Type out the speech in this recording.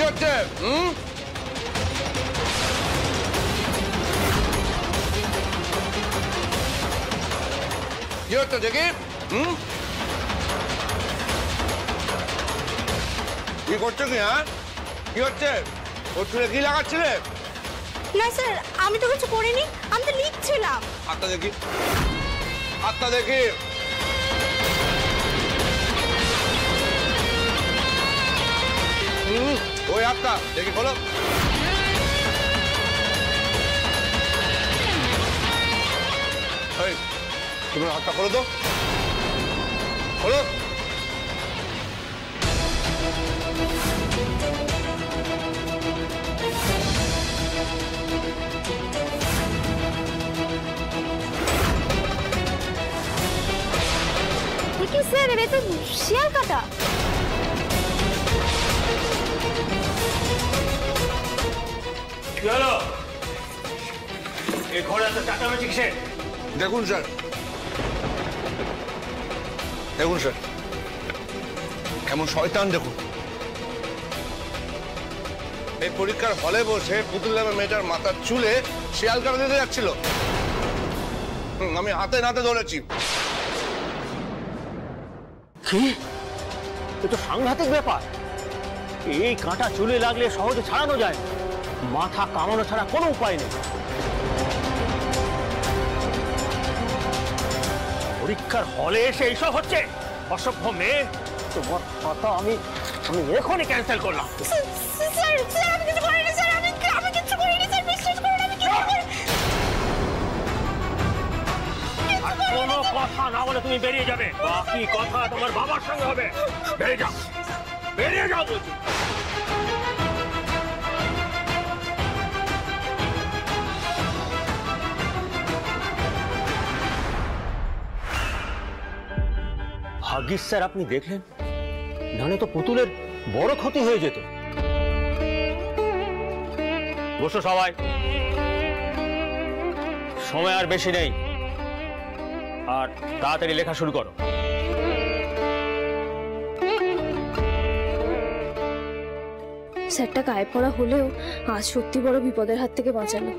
হচ্ছে? কি হচ্ছে দেখি? কি করছো কি? হ্যাঁ, কি হচ্ছে? ওর চুলে কি লাগাচ্ছিলে? না স্যার, আমি তো কিছু করিনি, আমি তো লিখছিলাম। হাতটা দেখি, হাতটা দেখি। ওই হাতটা দেখি, খোলো। তুমি হাতটা খোলো তো, খোলো। কি স্যার, এটা তো শিয়াল কাটা। কি হলো? এই ঘরে এত চাটামেচি কিসের? দেখুন স্যার, দেখুন স্যার, কেমন শয়তান দেখুন। এই পরীক্ষার হলে বসে পুতুল নামের মেয়েটার মাথার চুলে শিয়াল কাটা দিতে যাচ্ছিল। আমি হাতে নাতে ধরেছি। কি? এ তো সাংঘাতিক ব্যাপার। এই কাঁটা চুলে লাগলে সহজে ছাড়ানো যায়, মাথা কামানো ছাড়া কোনো উপায় নেই। পরীক্ষার হলে এসে এইসব হচ্ছে? অসভ্য মেয়ে, তোমার কথা আমি এখনই ক্যান্সেল করলাম। স্যার স্যার, আমি কিছু করিনি স্যার, আমি কিছু করিনি স্যার, বিশ্বাস করুন আমি কিছু করিনি। আর কোনো কথা না বলে তুমি বেরিয়ে যাবে, বাকি কথা তোমার বাবার সঙ্গে হবে। বেরিয়ে যাও, বেরিয়ে যাও বলছি। ভাগ্যিস স্যার আপনি দেখলেন, নাহলে তো পুতুলের বড় ক্ষতি হয়ে যেত। বসো সবাই, সময় আর বেশি নেই, আর তাড়াতাড়ি লেখা শুরু করো। স্যারটা গায়ে পড়া হলেও আজ সত্যি বড় বিপদের হাত থেকে বাঁচালো।